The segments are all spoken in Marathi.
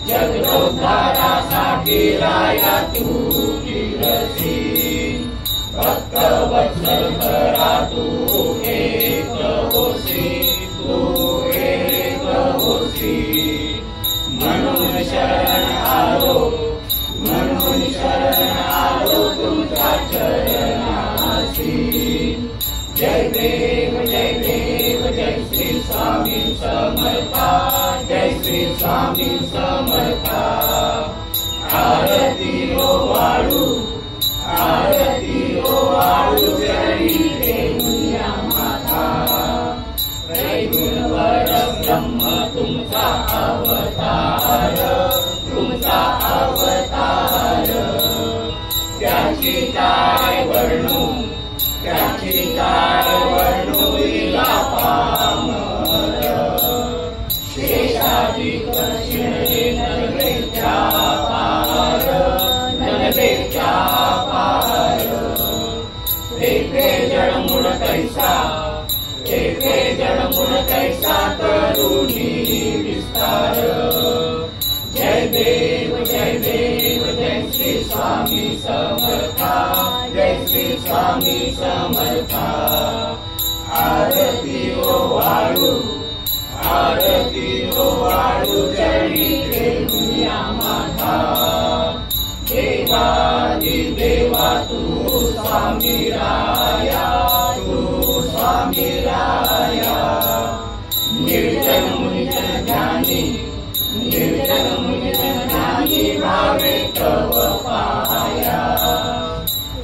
जगदोद्धारासाठी राया तू फिरसी भक्त वत्सल करा तू एक होसी म्हणून शरण आलो तुमच्या चरणासी। जय देव जय श्री स्वामी समर्था, जय श्री स्वामी समर्था। आरती ओ वाळू चरणी देऊया माता। त्रैगुण परब्रह्म तुमचा अवतार, त्याची काय वर्णू लीला पामर। शेषाधिक शिणे नलवेच्या पार, तेथे जळमुळ कैसा करुणी विस्तार। जय देव जय श्री स्वामी समर्था, जय श्री स्वामी समर्था। आरती ओ वाळू चरणी देऊया माता। देवा तू स्वामी राया, निर्जन मुनिजन ध्यानी भावे तव पाया।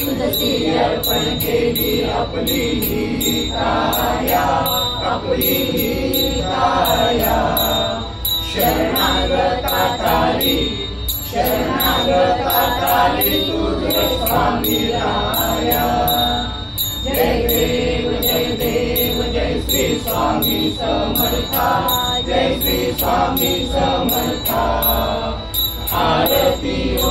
तुझसी अर्पण केली आपली ही काया, शरणागता तारी तुझे स्वामी राया। जय देव जय श्री स्वामी समर्था, जय श्री स्वामी समर्था। आरती ओ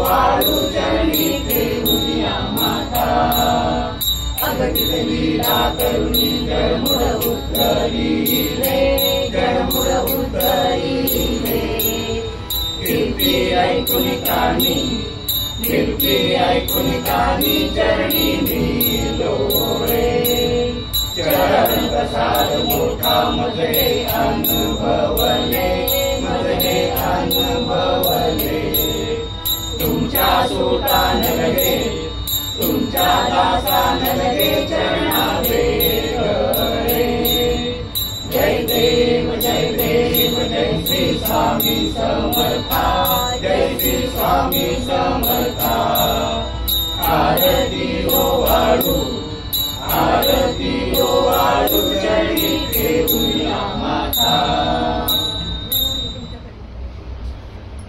वाळू चरणी देऊया माता। अगतिक लीला करुणी जळमुळ उतरिले, कीर्ती ऐकून कानी चरणी लोळे। चरण प्रसाद मोठा मजले अनुभवले, तुमच्या सोटान लगे, तुमच्या दासान लगे चरणावे गळे। जय देव जय श्री स्वामी समर्था, जय श्री स्वामी समर्था। आरती ओ वाळू चरणी देऊया माता।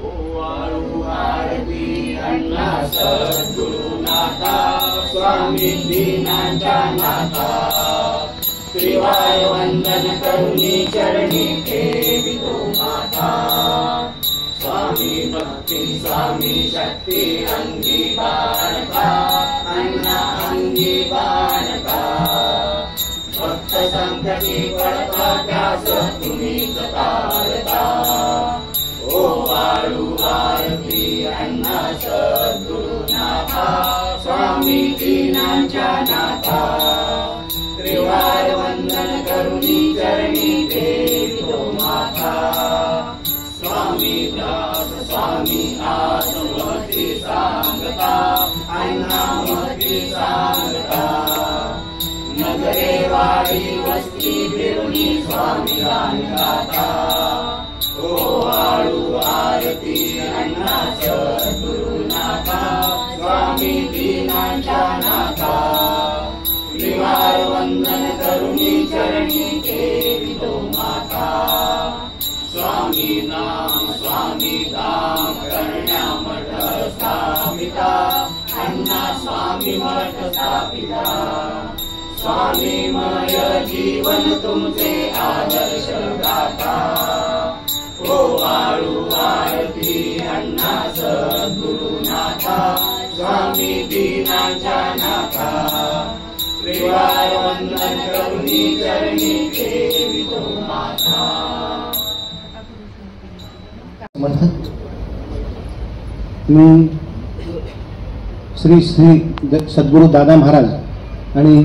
ओ वाळू आरती अण्णा सद्गुरुनाथा, स्वामी दीनांच्या नाथा। त्रिवाय वंदन करुणी चरणी ठेवितो माता। स्वामी भक्ती स्वामी शक्ती अंगी बाळका, अण्णा अंगी बाळका। भक्त संकटी पडता त्यास तुम्हीच तारता। ओ वाळू आरती अण्णा सद्गुरुनाथा, स्वामी दीनांच्या नाथा। त्रिवार वंदन करुणी चरणी देवितो माता। स्वामी दास स्वामी आस महती सांगता, अण्णा महती सांगता। नगरे वाडी वस्ती फिरुनी स्वामी गान गाता। ओ वाळू आरती अण्णा सद्गुरुनाथा, स्वामी दीनांच्या नाथा। त्रिवार वंदन करुणी चरणी देवितो स्वामीमय जीवन तुमचे आदर्श गाथा। ओ वाळू आरती अण्णा सद्गुरुनाथा, स्वामी दीनांच्या नाथा। त्रिवार वंदन करुणी चरणी ठेवितो माथा। मी श्री श्री सद्गुरू दादा महाराज आणि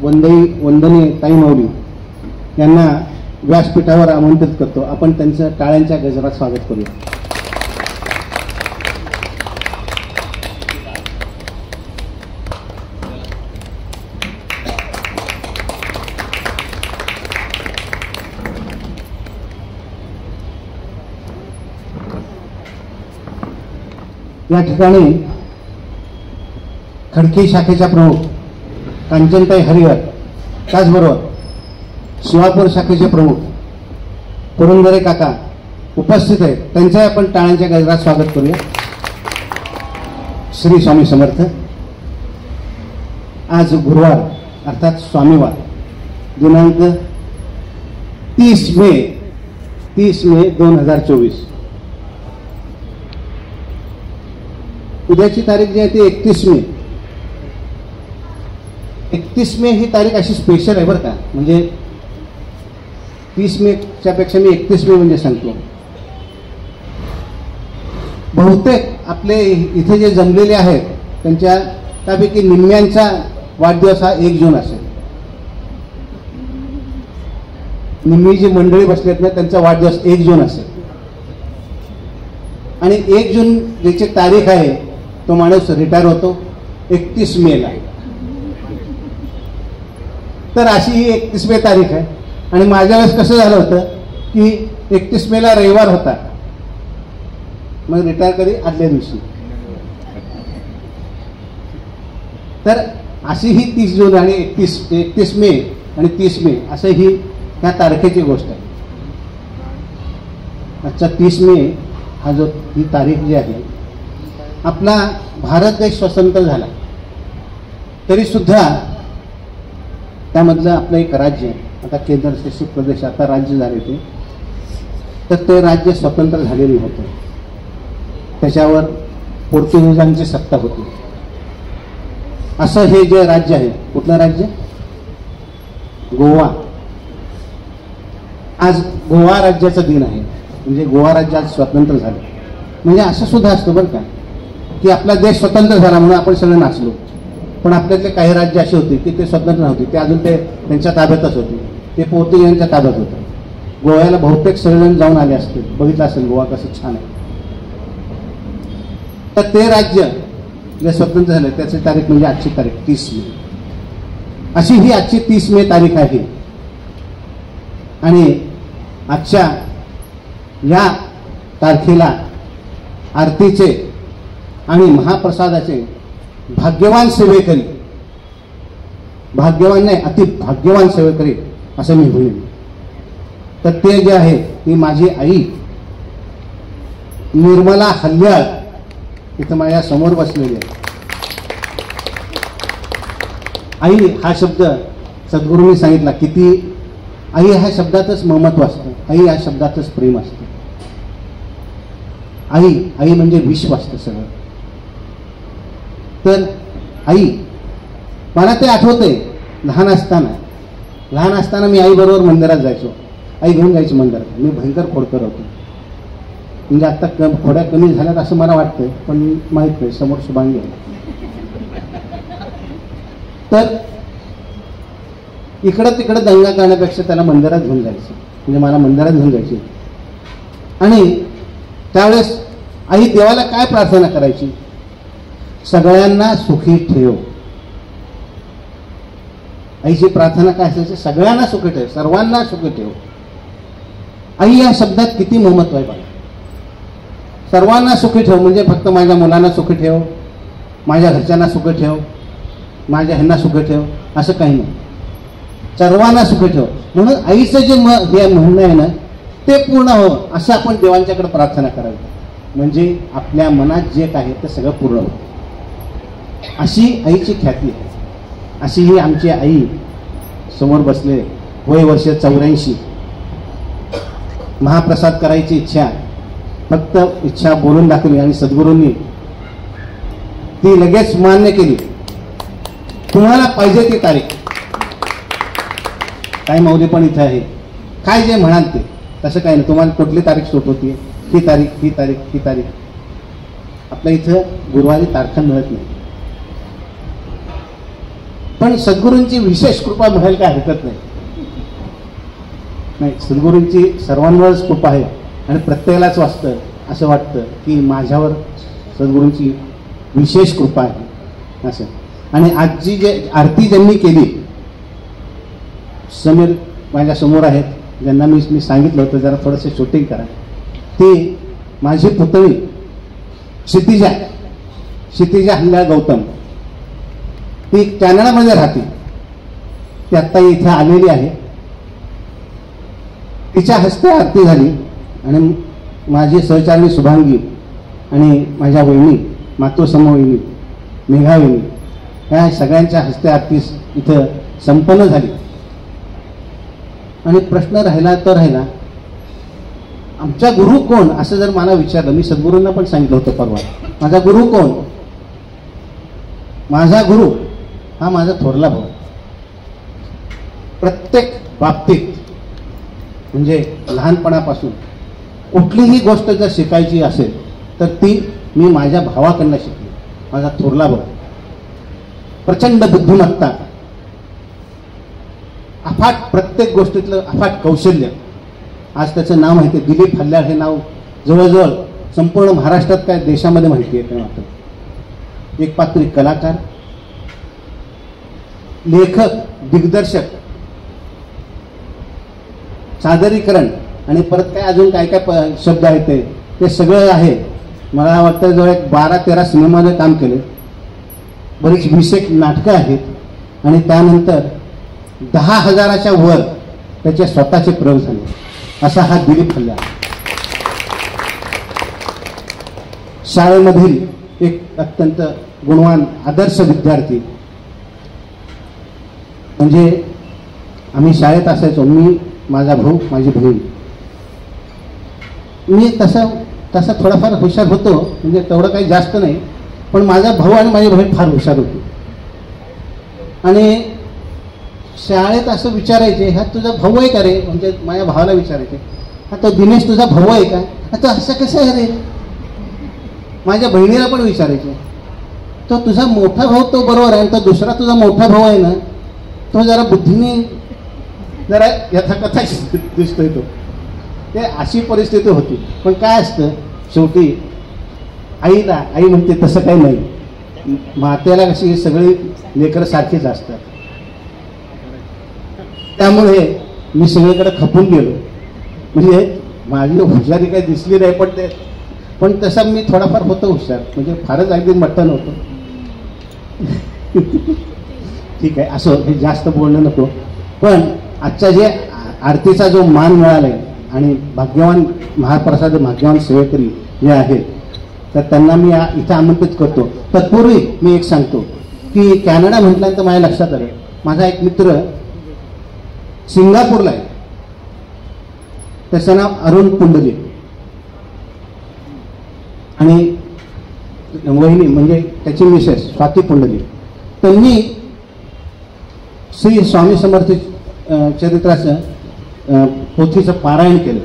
वंदनीय ताई माऊली यांना व्यासपीठावर आमंत्रित करतो। आपण त्यांचं टाळ्यांच्या गजरात स्वागत करूया। या ठिकाणी खडकी शाखेच्या प्रमुख कांचनताई हरिहर, त्याचबरोबर शिवापूर शाखेचे प्रमुख पुरंदरे काका उपस्थित आहेत। त्यांचे आपण टाळ्यांच्या गजरात स्वागत करूया। श्री स्वामी समर्थ। आज गुरुवार अर्थात स्वामीवार दिनांक 30 मे 2024। उद्याची तारीख जी आहे ती 31 मे। 31 मे ही तारीख अशी स्पेशल आहे बरं का, म्हणजे 30 मेच्या पेक्षा मी 31 मे म्हणजे सांगतो। बहुतेक आपले इथे जे जमलेले आहेत त्यांच्या त्यापैकी निम्म्यांचा वाढदिवस हा 1 जून असेल। निम्मी जी मंडळी बसलेत ना त्यांचा वाढदिवस 1 जून असेल। आणि 1 जून ज्याची तारीख आहे तो माणूस रिटायर होतो 31 मेला। तर अशी ही 31 मे तारीख आहे। आणि माझ्या वेळेस कसं झालं होतं की 31 मेला रविवार होता, मग रिटायर कधी आदल्या दिवशी। तर अशी ही 30 जून आणि 31 मे आणि 30 मे असं ही ह्या तारखेची गोष्ट आहे। आजचा 30 मे हा जो ही तारीख जी आहे, आपला भारत देश स्वतंत्र झाला तरी सुद्धा त्यामधलं आपलं एक राज्य आहे, आता केंद्रशासित प्रदेश आता राज्य झाले तर ते राज्य स्वतंत्र झालेले होते। त्याच्यावर पोर्तुगीजांची सत्ता होती। असं हे जे राज्य आहे, कुठलं राज्य? गोवा। आज गोवा राज्याचा दिन आहे, म्हणजे गोवा राज्य आज स्वतंत्र झालं। म्हणजे असं सुद्धा असतं बरं का की आपला देश स्वतंत्र झाला म्हणून आपण सगळे नाचलो, पण आपल्यातले काही राज्य असे होते की ते स्वतंत्र नव्हते, ते अजून ते त्यांच्या ताब्यातच होते, ते पोर्तुगीजांच्या ताब्यात होते। गोव्याला बहुतेक सगळेजण जाऊन आले असतील, बघितलं असेल गोवा कसं छान आहे। तर ते राज्य जे स्वतंत्र झालं त्याची तारीख म्हणजे आजची तारीख 30 मे। अशी ही आजची 30 मे तारीख आहे। आणि आजच्या या तारखेला आरतीचे आणि महाप्रसादाचे भाग्यवान सेवेकरी, भाग्यवान नाही अति भाग्यवान सेवेकरी असं मी म्हणेन। तर ते जे आहे ती माझी आई निर्मला हल्याळ इथं माझ्या समोर बसलेली आहे। आई हा शब्द सद्गुरूंनी सांगितला, किती आई ह्या शब्दातच महत्त्व असतं, आई या शब्दातच प्रेम असतं। आई म्हणजे विश्व असतं सगळं। तर आई, मला ते आठवतंय लहान असताना मी आई बरोबर मंदिरात जायचो, आई घेऊन जायची मंदिरात। मी भयंकर खोडकर होतो, म्हणजे आता खोड्या कमी झाल्यात असं मला वाटतंय, पण माहित नाही, समोर शुभांगी आहे। तर इकडं तिकडं दंगा करण्यापेक्षा त्याला मंदिरात घेऊन जायचं, म्हणजे मला मंदिरात घेऊन जायची। आणि त्यावेळेस आई देवाला काय प्रार्थना करायची? सगळ्यांना सुखी ठेव। आईची प्रार्थना काय असायची? सगळ्यांना सुखी ठेव, सर्वांना सुखी ठेव। आई या शब्दात किती महत्त्व आहे बघा। सर्वांना सुखी ठेव म्हणजे फक्त माझ्या मुलांना सुखी ठेव, माझ्या घरच्यांना सुखी ठेव, माझ्या ह्यांना सुखी ठेव असं काही नाही, सर्वांना सुखी ठेव। म्हणून आईचं जे म्हणणं आहे ना ते पूर्ण हो असं आपण देवांच्याकडे प्रार्थना करावी, म्हणजे आपल्या मनात जे काय ते सगळं पूर्ण होतं। अशी आईची ख्याती आहे। अशी ही आमची आई समोर बसले, वय वर्ष 84, महाप्रसाद करायची इच्छा, फक्त इच्छा बोलून दाखवली आणि सद्गुरूंनी ती लगेच मान्य केली. तुम्हाला पाहिजे ती तारीख, काय माऊली पण इथे आहे, काय जे म्हणाल ते, तसं काय नाही, तुम्हाला कुठली तारीख सूट होती, ही तारीख ही तारीख ही तारीख. आपल्या इथं गुरुवारी तारखा मिळत नाही, पण सद्गुरूंची विशेष कृपा म्हणायला काय हरकत नाही. सद्गुरूंची सर्वांवरच कृपा आहे आणि प्रत्येकालाच असं वाटतं की माझ्यावर सद्गुरूंची विशेष कृपा आहे असं. आणि आजची जे आरती ज्यांनी केली, समीर माझ्या समोर आहेत, ज्यांना मी सांगितलं होतं जरा थोडंसं शूटिंग करा. ती माझी पुतणी क्षितिजा हल्ल्या गौतम, ती कॅनडामध्ये राहते, ती आत्ता इथे आलेली आहे. तिच्या हस्ते आरती झाली आणि माझी सहचारिणी शुभांगी आणि माझ्या वहिनी, मातृसम वहिनी, मेघा वहिनी, ह्या सगळ्यांच्या हस्ते आरती इथं संपन्न झाली. आणि प्रश्न राहिला तर राहिला, आमचा गुरु कोण, असं जर मला विचारलं, मी सद्गुरूंना पण सांगितलं होतं परवा, माझा गुरु कोण. माझा गुरु हा माझा थोरला भाऊ. प्रत्येक बाबतीत म्हणजे लहानपणापासून कुठलीही गोष्ट जर शिकायची असेल तर ती मी माझ्या भावाकडनं शिकली. माझा थोरला भाऊ प्रचंड बुद्धिमत्ता, अफाट प्रत्येक गोष्टीतलं अफाट कौशल्य. आज त्याचं नाव माहिती आहे, दिलीप हल्ल्याळ हे नाव जवळजवळ संपूर्ण महाराष्ट्रात, काय देशामध्ये माहिती आहे ते वाटतं. एक पात्री कलाकार, लेखक, दिग्दर्शक, सादरीकरण आणि परत काय अजून काय काय शब्द आहेत ते सगळं आहे. मला वाटतं जवळ 12-13 सिनेमामध्ये काम केले, बरीच 20 नाटकं आहेत आणि त्यानंतर 10,000च्या वर त्याचे स्वतःचे प्रयोग झाले. असा हा दिलीप हल्ल्याळ. शाळेमधील एक अत्यंत गुणवान आदर्श विद्यार्थी. म्हणजे आम्ही शाळेत असायचो, मी, माझा भाऊ, माझी बहीण. मी तसा थोडाफार हुशार होतो, म्हणजे तेवढं काही जास्त नाही, पण माझा भाऊ आणि माझी बहीण फार हुशार होती. आणि शाळेत असं विचारायचे, हा तुझा भाऊ आहे का रे, म्हणजे माझ्या भावाला विचारायचे, हा तो दिनेश तुझा भाऊ आहे का, तो असं कसं आहे रे. माझ्या बहिणीला पण विचारायचे, तो तुझा मोठा भाऊ तो बरोबर आहे, तो दुसरा तुझा मोठा भाऊ आहे ना, तो जरा बुद्धीने जरा यथाकथा दिसतोय तो. ते अशी परिस्थिती होती. पण काय असतं, शेवटी आई म्हणते तसं काही नाही, मातेला कशी सगळी लेकरं सारखीच असतात. त्यामुळे मी सगळीकडे खपून गेलो. म्हणजे माझी हुशारी काही दिसली नाही, पण तसा मी थोडाफार होतो हुशार, म्हणजे फारच अगदी मट्टन होतो. ठीक आहे, असं हे जास्त बोलणं नको. पण आजच्या जे आरतीचा जो मान मिळालाय आणि भाग्यवान महाप्रसाद भाग्यवान सेवेकरी जे आहेत, तर त्यांना मी इथं आमंत्रित करतो. तत्पूर्वी मी एक सांगतो की कॅनडा म्हटल्यानंतर माझ्या लक्षात आलं, माझा एक मित्र सिंगापूरला आहे, त्याचं नाव अरुण पुंडलिक, आणि वहिनी म्हणजे त्याची मिसेस स्वाती पुंडलिक. त्यांनी श्री स्वामी समर्थ चरित्राचं पोथीचं पारायण केलं,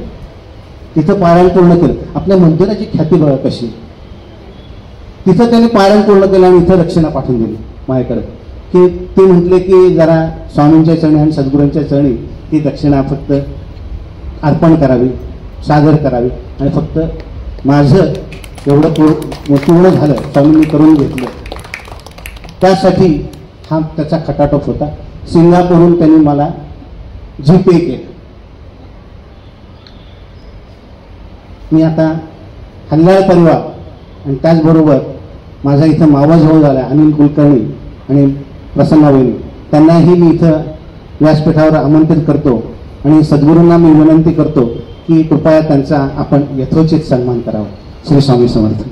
तिथं पारायण पूर्ण केलं. आपल्या मंदिराची ख्याती बघा कशी, तिथं त्यांनी पारायण पूर्ण केलं आणि इथं रक्षणा पाठवून दिली माझ्याकडे, की ते म्हटले की जरा स्वामींच्या चरणी आणि सद्गुरूंच्या चरणी ती दक्षिणा फक्त अर्पण करावी, सादर करावी, आणि फक्त माझं एवढं पूर्ण झालं, स्वामींनी करून घेतलं. त्यासाठी हा त्याचा खटाटोप होता. सिंगापूरहून त्यांनी मला जीपे केलं. मी आता हल्ल्याळ परिवार आणि त्याचबरोबर माझा इथं मावस भाऊ झाला अनिल कुलकर्णी आणि प्रसन्ना वहिनी, त्यांनाही मी इथं व्यासपीठावर आमंत्रित करतो आणि सद्गुरूंना मी विनंती करतो की कृपया त्यांचा आपण यथोचित सन्मान करावा. श्री स्वामी समर्थ.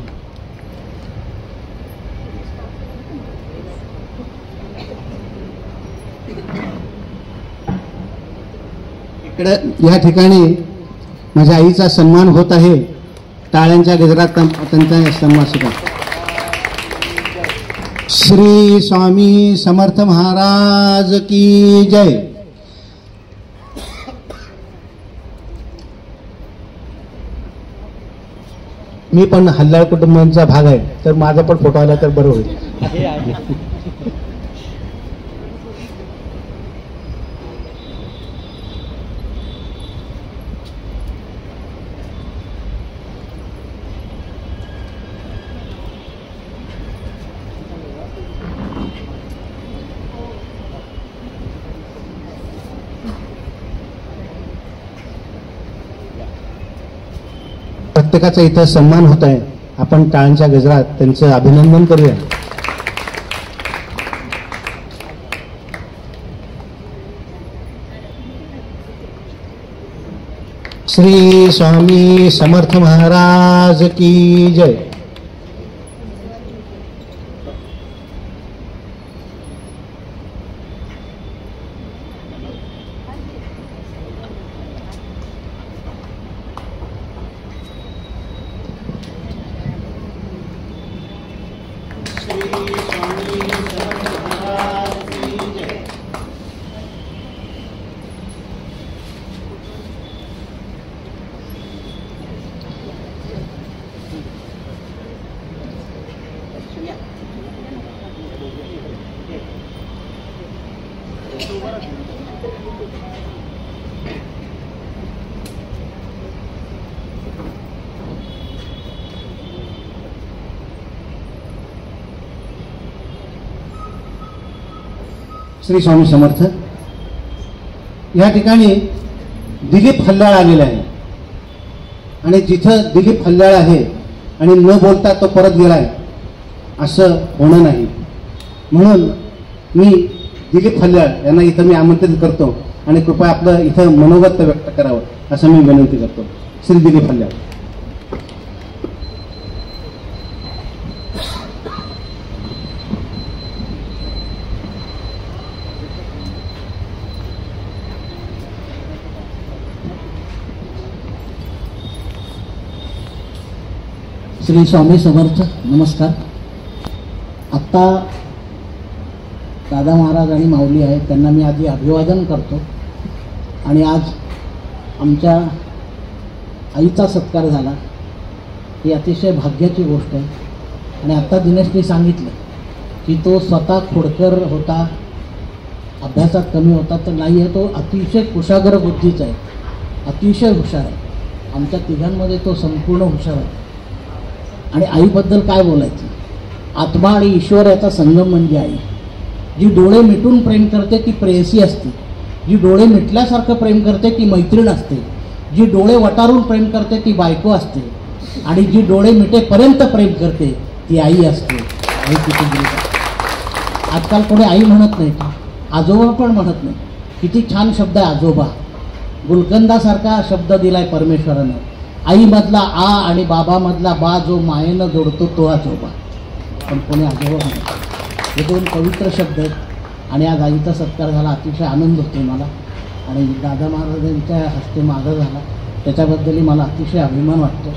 इकडं या ठिकाणी माझ्या आईचा सन्मान होत आहे. टाळ्यांच्या गजरात त्यांचा सन्मान सुद्धा. श्री स्वामी समर्थ महाराज की जय. मी पण हल्लाळ कुटुंबांचा भाग आहे, तर माझा पण फोटो आला तर बरं होईल. प्रत्येकाचा इथं सन्मान होत आहे. आपण टाळ्यांच्या गजरात त्यांचं अभिनंदन करूया. श्री स्वामी समर्थ महाराज की जय. श्री स्वामी समर्थ. या ठिकाणी दिलीप हल्लाळ आलेला आहे आणि जिथं दिलीप हल्लाळ आहे आणि न बोलता तो परत गेलाय असं होणं नाही. म्हणून मी दिलीप हल्लाळ यांना इथं मी आमंत्रित करतो आणि कृपया आपलं इथं मनोगत व्यक्त करावं असं मी विनंती करतो. श्री दिलीप हल्लाळ. श्री स्वामी समर्थ. नमस्कार. आत्ता दादा महाराज आणि माऊली आहेत त्यांना मी आधी अभिवादन करतो. आणि आज आमच्या आईचा सत्कार झाला ही अतिशय भाग्याची गोष्ट आहे. आणि आत्ता दिनेशने सांगितलं की तो स्वतः खोडकर होता, अभ्यासात कमी होता तर नाही आहे, तो अतिशय कुशाग्र बुद्धीचा आहे, अतिशय हुशार आहे. आमच्या तिघांमध्ये तो संपूर्ण हुशार आहे. आणि आईबद्दल काय बोलायचं. आत्मा आणि ईश्वर याचा संगम म्हणजे आई. जी डोळे मिटून प्रेम करते ती प्रेयसी असते, जी डोळे मिटल्यासारखं प्रेम करते ती मैत्रीण असते, जी डोळे वटारून प्रेम करते ती बायको असते, आणि जी डोळे मिटेपर्यंत प्रेम करते ती आई असते. आई किती गेली. आजकाल कोणी आई म्हणत नाही, आजोबा पण म्हणत नाही. किती छान शब्द आहे आजोबा. गुलकंदासारखा शब्द दिलाय परमेश्वरानं. आईमधला आ आणि बाबामधला बा जो मायेनं जोडतो तो आजोबा, पण कोणी आजोबा म्हणतो. हे दोन पवित्र शब्द आहेत. आणि आज आईचा सत्कार झाला, अतिशय आनंद होतो मला. आणि दादा महाराजांच्या हस्ते माझा झाला त्याच्याबद्दलही मला अतिशय अभिमान वाटतो.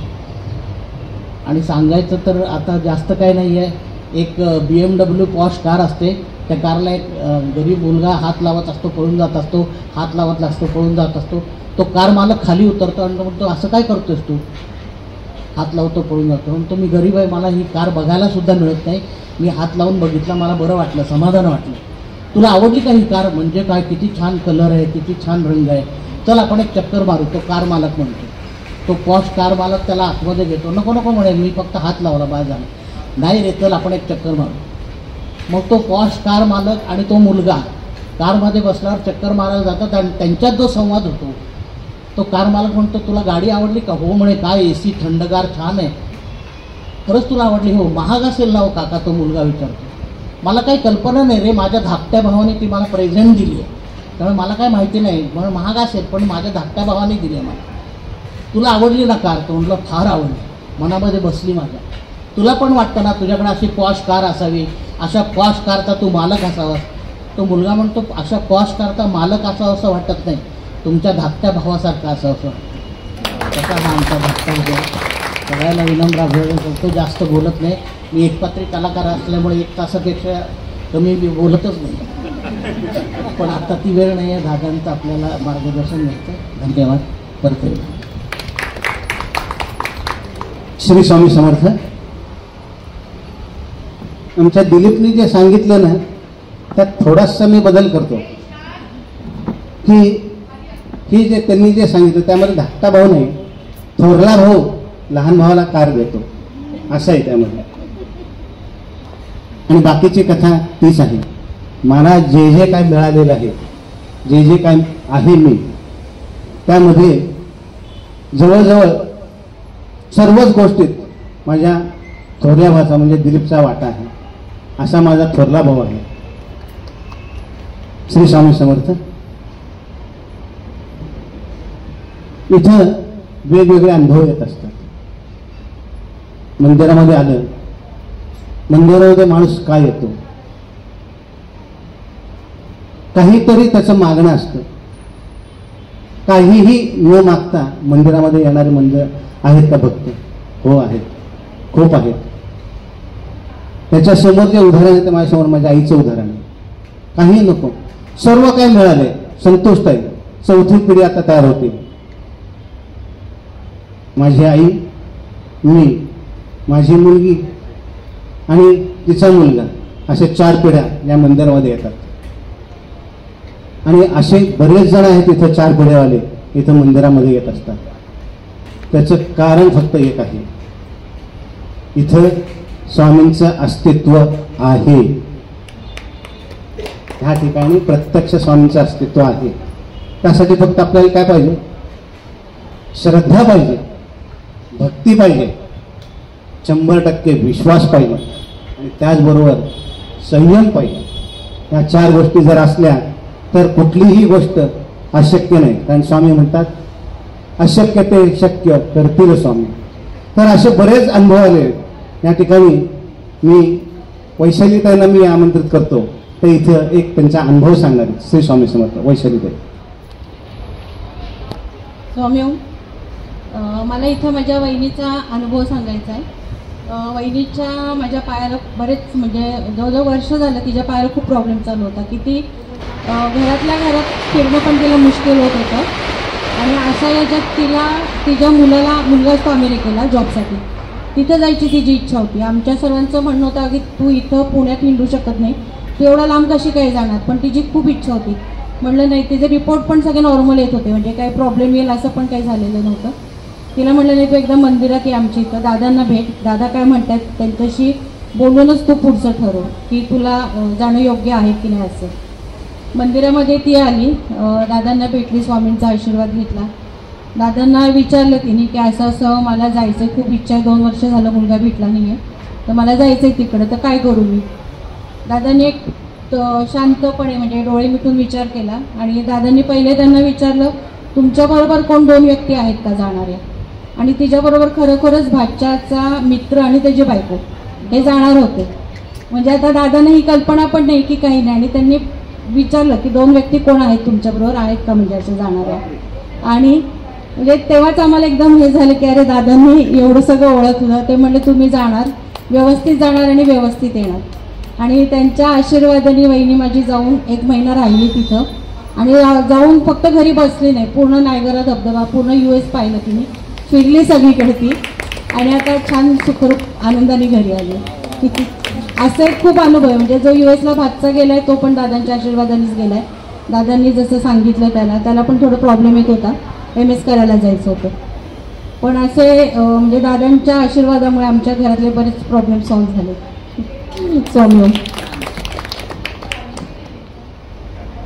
आणि सांगायचं तर आता जास्त काय नाही आहे. एक BMW पॉश कार असते, त्या कारला एक गरीब मुलगा हात लावत असतो, पळून जात असतो, हात लावत असतो, पळून जात असतो. तो कार मालक खाली उतरतो आणि म्हणतो असं काय करतोस तू, हात लावतो पळून जातो. म्हणतो मी गरीब आहे, मला ही कार बघायला सुद्धा मिळत नाही, मी हात लावून बघितला, मला बरं वाटलं, समाधान वाटलं. तुला आवडली का ही कार, म्हणजे काय किती छान कलर आहे, किती छान रंग आहे, चल आपण एक चक्कर मारू. तो कार मालक म्हणतो. तो पॉश कार मालक त्याला आतमध्ये घेतो. नको नको म्हणे, मी फक्त हात लावला बाय झाला. नाही रे, चल आपण एक चक्कर मारू. मग तो पॉश कार मालक आणि तो मुलगा कारमध्ये बसल्यावर चक्कर मारायला जातात आणि त्यांच्यात जो संवाद होतो तो कार मालक म्हणतो तुला गाडी आवडली का. हो म्हणे, काय AC थंडगार छान आहे. खरंच तुला आवडली. हो. महाग असेल ना हो काका, तो मुलगा विचारतो. मला काही कल्पना नाही रे, माझ्या धाकट्या भावाने ती मला प्रेझेंट दिली आहे, त्यामुळे मला काय माहिती नाही, म्हणून महाग असेल, पण माझ्या धाकट्या भावाने दिली आहे मला. तुला आवडली ना कार. तो म्हटलं फार आवडली, मनामध्ये बसली माझ्या. तुला पण वाटतं ना तुझ्याकडे अशी पॉश कार असावी, अशा पॉश कारचा तू मालक असावा. तो मुलगा म्हणतो अशा पॉश कारचा मालक असावा असं वाटत नाही, तुमच्या धाकट्या भावासारखा असावं तसा हा आमचा धाकटा भाऊ. सगळ्याला विनम्र अभिवादन करतो. जास्त बोलत नाही. मी एकपात्री कलाकार असल्यामुळे 1 तासापेक्षा कमी मी बोलतच नाही. पण आता ती वेळ नाही आहे. दादांचं आपल्याला मार्गदर्शन मिळतं. धन्यवाद. परत श्री स्वामी समर्थ. आमच्या दिलीपनी जे सांगितलं ना त्यात थोडासा मी बदल करतो की जे त्यांनी जे सांगितलं त्यामध्ये धाकटा भाऊ नाही, थोरला भाऊ लहान भावाला कार देतो असं आहे त्यामध्ये. आणि बाकीची कथा तीच आहे. मला जे जे काय मिळालेलं आहे, जे जे काय आहे मी त्यामध्ये जवळजवळ सर्वच गोष्टीत माझ्या थोरल्या भावाचा म्हणजे दिलीपचा वाटा आहे. असा माझा थोरला भाऊ आहे. श्री स्वामी समर्थ. इथं वेगवेगळे अनुभव येत असतात. मंदिरामध्ये आलं, मंदिरामध्ये माणूस काय येतो, काहीतरी त्याचं मागणं असतं. काहीही न मागता मंदिरामध्ये येणारे मंदिर आहेत का भक्त? हो आहेत, खूप आहेत. त्याच्यासमोर जे उदाहरण आहे ते माझ्यासमोर माझ्या आईचं उदाहरण आहे. काही नको, सर्व काय मिळाले, संतुष्ट आहे. 4थी पिढी आता तयार होते. माझी आई, मी, माझी मुलगी आणि तिचा मुलगा असे 4 पिढ्या या मंदिरामध्ये येतात. आणि असे बरेच जण आहेत इथं 4 पिढ्यावाले इथं मंदिरामध्ये येत असतात. त्याचं कारण फक्त एक आहे, इथं स्वामींचं अस्तित्व आहे. ह्या ठिकाणी प्रत्यक्ष स्वामींचं अस्तित्व आहे. त्यासाठी फक्त आपल्याला काय पाहिजे? श्रद्धा पाहिजे, भक्ती पाहिजे, 100% विश्वास पाहिजे आणि त्याचबरोबर संयम पाहिजे. या 4 गोष्टी जर असल्या तर कुठलीही गोष्ट अशक्य नाही. कारण स्वामी म्हणतात अशक्य ते शक्य करतील स्वामी. तर असे बरेच अनुभव आले. या ठिकाणी मी वैशालीताईंना मी आमंत्रित करतो ते इथं एक त्यांचा अनुभव सांगणार. श्री स्वामी समर्थ. वैशालीताई. स्वामी, मला इथं माझ्या वहिनीचा अनुभव सांगायचा आहे. वहिनीच्या माझ्या पायाला बरेच म्हणजे जवळजवळ वर्ष झालं तिच्या पायाला खूप प्रॉब्लेम चालू होता की ती घरातल्या घरात फिरणं पण तिला मुश्किल होत होतं. आणि अशा याच्यात तिला तिच्या मुलगा असतो अमेरिकेला जॉबसाठी, तिथं जायची तिची इच्छा होती. आमच्या सर्वांचं म्हणणं होतं की तू इथं पुण्यात हिंडू शकत नाही, तू एवढा लांब कशी काही जाणार. पण तिची खूप इच्छा होती. म्हणलं नाही, तिचे रिपोर्ट पण सगळे नॉर्मल येत होते, म्हणजे काही प्रॉब्लेम येईल असं पण काही झालेलं नव्हतं. तिला म्हटलं नाही, तू एकदा मंदिरात ये आमच्या इथं, दादांना भेट, दादा काय म्हणतात त्यांच्याशी बोलूनच तू पुढचं ठरव की तुला जाणं योग्य आहे की नाही असं. मंदिरामध्ये ती आली, दादांना भेटली, स्वामींचा आशीर्वाद घेतला. दादांना विचारलं तिने की असं असं मला जायचं, खूप इच्छा आहे, 2 वर्ष झालं मुलगा भेटला नाही आहे, तर मला जायचं आहे तिकडं, तर काय करू मी. दादांनी एक शांतपणे म्हणजे डोळे मिटून विचार केला आणि दादांनी पहिले त्यांना विचारलं तुमच्याबरोबर कोण 2 व्यक्ती आहेत का जाणाऱ्या. आणि तिच्याबरोबर खरोखरच भाच्याचा मित्र आणि त्याची बायको हे जाणार होते. म्हणजे आता दादांना ही कल्पना पण नाही की काही नाही. आणि त्यांनी विचारलं की 2 व्यक्ती कोण आहेत तुमच्याबरोबर आहेत का म्हणजे असे जाणाऱ्या. आणि म्हणजे तेव्हाच आम्हाला एकदम हे झालं की अरे दादांनी एवढं सगळं ओळखलं. ते म्हणले तुम्ही जाणार, व्यवस्थित जाणार आणि व्यवस्थित येणार. आणि त्यांच्या आशीर्वादाने वहिनी माझी जाऊन 1 महिना राहिली तिथं. आणि जाऊन फक्त घरी बसली नाही, पूर्ण नायगरा धबधबा, पूर्ण US पाहिलं तिने, फिरली सगळीकडे ती. आणि आता छान सुखरूप आनंदाने घरी आली. असं एक खूप अनुभव आहे. म्हणजे जो US ला भातचा गेलाय तो पण दादांच्या आशीर्वादानेच गेलाय. दादांनी जसं सांगितलं त्याला पण थोडं प्रॉब्लेम येत होता, MS करायला जायचं होतं. पण असे म्हणजे दादांच्या आशीर्वादामुळे आमच्या घरातले बरेच प्रॉब्लेम सॉल्व्ह झाले. स्वामी.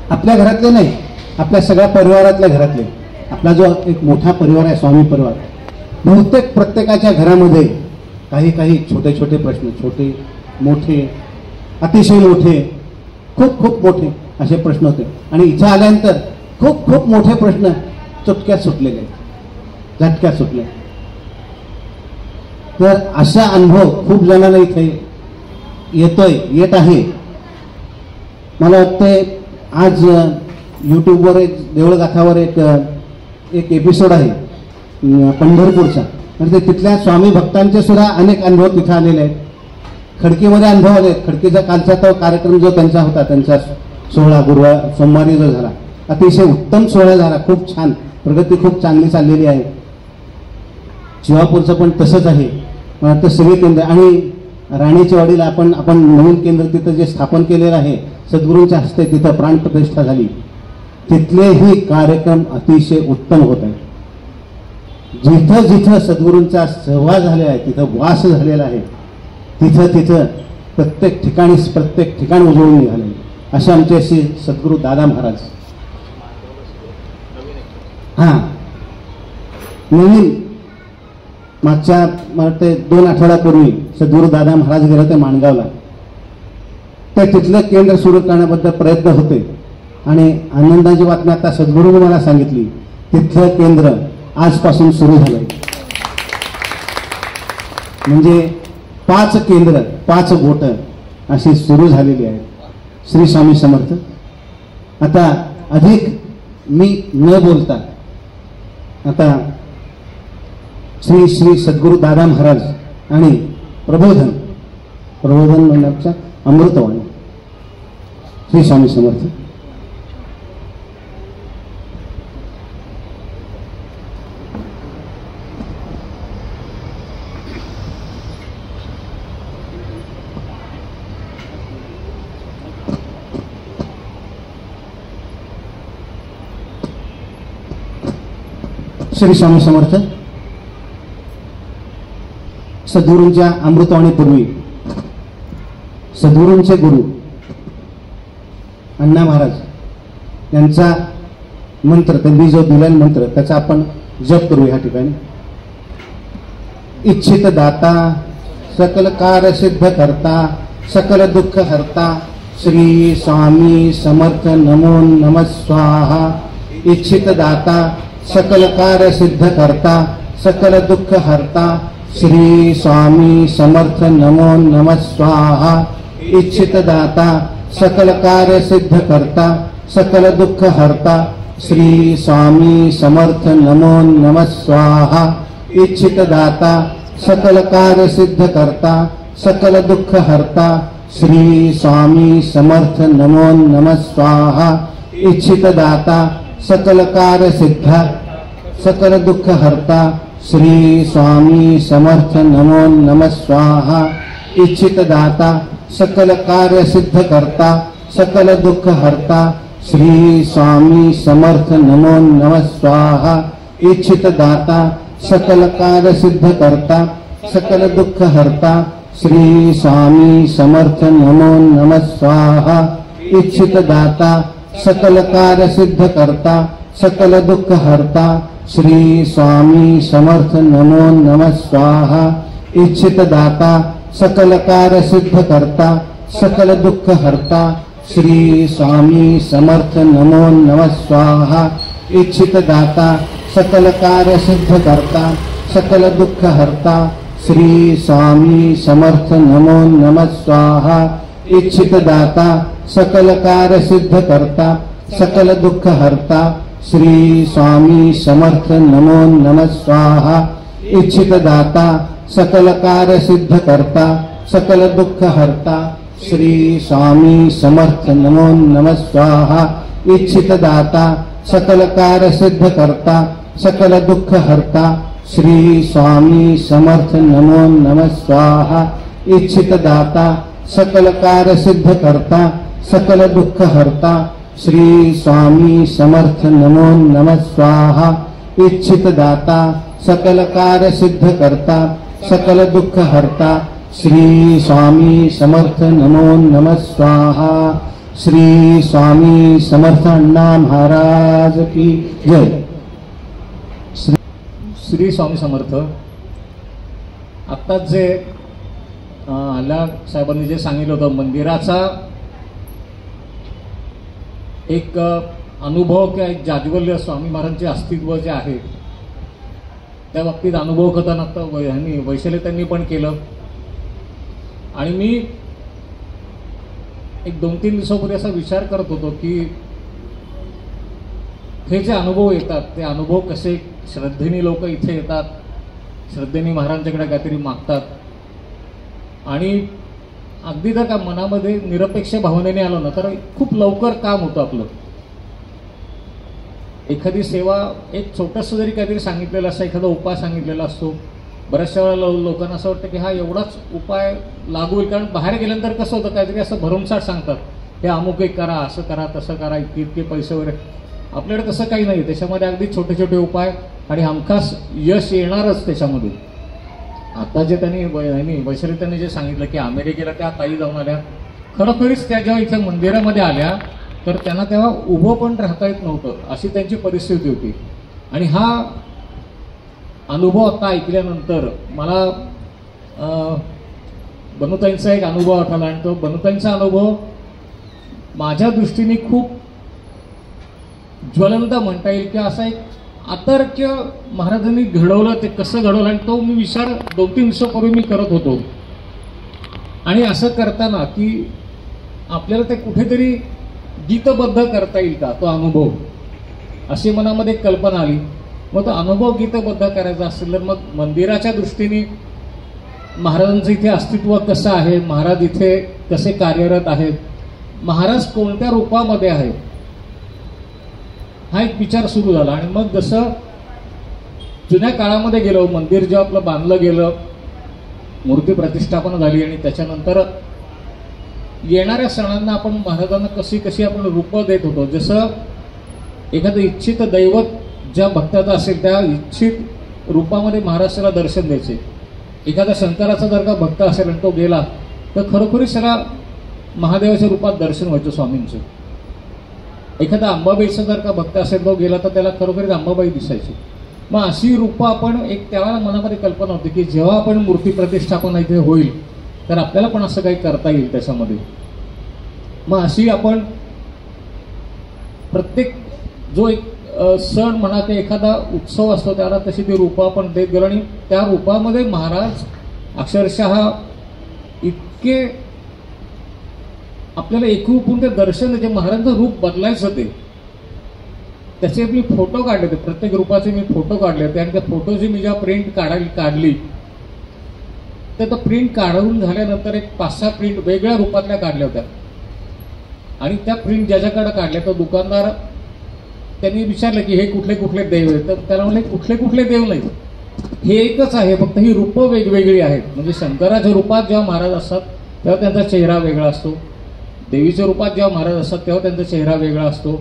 आपल्या घरातले नाही, आपल्या सगळ्या परिवारातल्या घरातले. आपला जो एक मोठा परिवार आहे स्वामी परिवार, बहुतेक प्रत्येकाच्या घरामध्ये काही काही छोटे छोटे प्रश्न, छोटे मोठे, अतिशय मोठे, खूप खूप मोठे असे प्रश्न होते. आणि इथे आल्यानंतर खूप खूप मोठे प्रश्न चुटक्यात सुटलेले, झटक्यात सुटले. तर असा अनुभव खूप जणांना इथे येत आहे. मला वाटते आज यूट्यूबवर एक देऊळगाथावर एक एपिसोड आहे पंढरपूरचा, म्हणजे तिथल्या स्वामी भक्तांचे सुद्धा अनेक अनुभव तिथे आलेले आहेत. खडकीमध्ये अनुभव आले. खडकीचा कालचा तो कार्यक्रम जो त्यांचा होता, त्यांचा सोहळा गुरुवार सोमवारी जो झाला, अतिशय उत्तम सोहळा झाला. खूप छान, प्रगती खूप चांगली चाललेली आहे. शिवापूरचं पण तसंच आहे. मला वाटतं सगळे केंद्र आणि राणीच्या वाडीला आपण नवीन केंद्र तिथं जे स्थापन केलेलं आहे सद्गुरूंच्या हस्ते, तिथं प्राणप्रतिष्ठा झाली. तिथलेही कार्यक्रम अतिशय उत्तम होत आहे. जिथं जिथं सद्गुरूंचा सहवास झालेला आहे, तिथं वास झालेला आहे, तिथं प्रत्येक ठिकाण उजळून निघाले. असे आमचे असे सद्गुरू दादा महाराज. नवीन मागच्या मला वाटते 2 आठवड्यापूर्वी सद्गुरू दादा महाराज गेले होते माणगावला. तर तिथलं केंद्र सुरू करण्याबद्दल प्रयत्न होते आणि आनंदाची बातमी आता सद्गुरूंनी मला सांगितली, तिथलं केंद्र आजपासून सुरू झालंय. म्हणजे 5 केंद्र 5 बोट अशी सुरू झालेली आहेत. श्री स्वामी समर्थ. आता अधिक मी न बोलता आता श्री श्री सद्गुरू दादा महाराज आणि प्रबोधन मंडळाच्या अमृतवाणी. श्री स्वामी समर्थ. श्री स्वामी समर्थ. सद्गुरूंच्या अमृतवाणीपूर्वी सद्गुरूंचे गुरु अण्णा महाराज यांचा मंत्र, त्यांनी जो दिलेला मंत्र त्याचा आपण जप करू. ह्या ठिकाणी इच्छित दाता सकल कार्य सिद्ध करता सकल दुःख हरता श्री स्वामी समर्थ नमो नमः स्वाहा. इच्छित दाता सकल कार्य सिद्ध करता सकल दुःख हरता श्री स्वामी समर्थ नमो नमः स्वाहा. इच्छित दाता सकल कार्य सिद्ध करता सकल दुःख हरता श्री स्वामी समर्थ नमो नमः स्वाहा. इच्छित दाता सकल कार्य सिद्ध करता सकल दुःख हरता श्री स्वामी समर्थ नमो नमः स्वाहा. इच्छित दाता सकल कार्य सिद्ध सकल दुःख हरता श्री स्वामी समर्थ नमो नमः स्वाहा. इच्छित दाता सकल कार्य सिद्ध करता सकल दुःख हरता श्री स्वामी समर्थ नमो नमः स्वाहा. इच्छित दाता सकल कार्य सिद्ध करता सकल दुःख हरता श्री स्वामी समर्थ नमो नमः स्वाहा. इच्छित दाता सकल कार्य सिद्ध करता सकल दुःख हरता श्री स्वामी समर्थ नमो नमः स्वाहा. इच्छित दाता सकल कार्य सिद्ध करता सकल दुःख हरता श्री स्वामी समर्थ नमो नमः स्वाहा. इच्छित दाता सकल कार्य सिद्ध करता सकल दुःख हरता श्री स्वामी समर्थ नमो नमः स्वाहा. इच्छित दाता सकल कार्य सिद्ध करता सकल दुःख हरता श्री स्वामी समर्थ नमो नमः स्वाहा. इच्छित दाता सकल कार्य सिद्ध करता सकल दुःख हरता श्री स्वामी समर्थ नमो नमः स्वाहा. इच्छित दाता सकल कार्य सिद्ध करता सकल दुःख हरता श्री स्वामी समर्थ नमो नमः स्वाहा. इच्छित दाता सकल कार्य सिद्ध करता सकल दुःख हरता श्री स्वामी समर्थ नमो नमः स्वाहा. इच्छित दाता सकल कार्य सिद्ध करता सकल दुःख हरता श्री स्वामी समर्थ नमो नमः स्वाहा. श्री स्वामी समर्थ अण्णा महाराज की जय. श्री स्वामी समर्थ. आत्ताच जे आल्या साहेबांनी जे सांगितलं होतं मंदिराचा एक अनुभव किंवा एक जाज्वल्य स्वामी महाराजांचे अस्तित्व जे आहे त्या बाबतीत अनुभव कथन आता वैशाली त्यांनी पण केलं. आणि मी एक 2-3 दिवसापूर्वी असा विचार करत होतो की हे जे अनुभव येतात ते अनुभव कसे श्रद्धेने लोक इथे येतात, श्रद्धेने महाराजांच्याकडे काहीतरी मागतात आणि अगदी जर का मनामध्ये निरपेक्ष भावनेने आलो ना तर खूप लवकर काम होतं आपलं. एखादी सेवा एक छोटंसं जरी काहीतरी सांगितलेलं असतं, एखादा उपाय सांगितलेला असतो, बऱ्याचशा वेळेला लोकांना असं वाटतं की हा एवढाच उपाय लागू होईल. कारण बाहेर गेल्यानंतर कसं होतं, काहीतरी असं भरमसाठ सांगतात, हे अमुक एक करा, असं करा, तसं करा, इतके इतके पैसे वगैरे. आपल्याकडे तसं काही नाही, त्याच्यामध्ये अगदी छोटे छोटे उपाय आणि हमखास यश येणारच त्याच्यामध्ये. आता जे त्यांनी वैशाली त्यांनी जे सांगितलं की अमेरिकेला त्या ताई जाऊन आल्या, खरोखरीच त्या जेव्हा इथं मंदिरामध्ये आल्या तर त्यांना तेव्हा उभं पण राहता येत नव्हतं, अशी त्यांची परिस्थिती होती. आणि हा अनुभव आता ऐकल्यानंतर मला बनूताईंचा एक अनुभव आठवला आणि तो बनूताईंचा अनुभव माझ्या दृष्टीने खूप ज्वलंत म्हणता येईल की असा एक अतर्क्य महाराजांनी घडवलं. ते कसं घडवलं आणि तो मी विचार 2-3 दिवसापूर्वी मी करत होतो. आणि असं करताना की आपल्याला ते कुठेतरी गीतबद्ध करता येईल का तो अनुभव, अशी मनामध्ये एक कल्पना आली. मग तो अनुभव गीतबद्ध करायचा असेल तर मग मंदिराच्या दृष्टीने महाराजांचं इथे अस्तित्व कसं आहे, महाराज इथे कसे कार्यरत आहेत, महाराज कोणत्या रूपामध्ये आहेत, हा एक विचार सुरू झाला. आणि मग जसं जुन्या काळामध्ये गेलो, मंदिर जेव्हा आपलं बांधलं गेलं, मूर्ती प्रतिष्ठापना झाली आणि त्याच्यानंतर येणाऱ्या सणांना आपण महाराजांना कशी कशी आपण रूपं देत होतो. जसं एखादं इच्छित दैवत ज्या भक्ताचं असेल त्या इच्छित रूपामध्ये महाराष्ट्राला दर्शन द्यायचे. एखादा शंकराचा जर का भक्त असेल आणि तो गेला तर खरोखरीच त्याला महादेवाच्या रूपात दर्शन व्हायचं स्वामींचं. एखादा अंबाबाईचा जर का भक्त असेल तो गेला तर त्याला खरोखरीच अंबाबाई दिसायची. मग अशी रूपं आपण एक त्यावेळेला मनामध्ये कल्पना होती की जेव्हा आपण मूर्ती प्रतिष्ठापना इथे होईल तर आपल्याला पण असं काही करता येईल त्याच्यामध्ये. मग अशी आपण प्रत्येक जो एक सण म्हणा ते एखादा उत्सव असतो त्याला तशी ती रूपं आपण देत गेलो आणि त्या रूपामध्ये महाराज अक्षरशः इतके आपल्याला एकरूपून ते दर्शन द्यायचे. महाराजांचं रूप बदलायचं ते, त्याचे मी फोटो काढले होते, प्रत्येक रूपाचे मी फोटो काढले होते आणि त्या फोटोची मी जेव्हा प्रिंट काढली तर तो प्रिंट काढून झाल्यानंतर एक 5-6 प्रिंट वेगळ्या रूपातल्या काढल्या होत्या. आणि त्या प्रिंट ज्याच्याकडे काढल्या तो दुकानदार त्यांनी विचारलं की हे कुठले कुठले देव आहेत, तर त्याला म्हणले कुठले कुठले देव नाही, हे एकच आहे, फक्त ही रूपं वेगवेगळी आहेत. म्हणजे शंकराच्या रूपात जेव्हा महाराज असतात तेव्हा त्यांचा चेहरा वेगळा असतो, देवीच्या रूपात जेव्हा महाराज असतात तेव्हा त्यांचा चेहरा वेगळा असतो,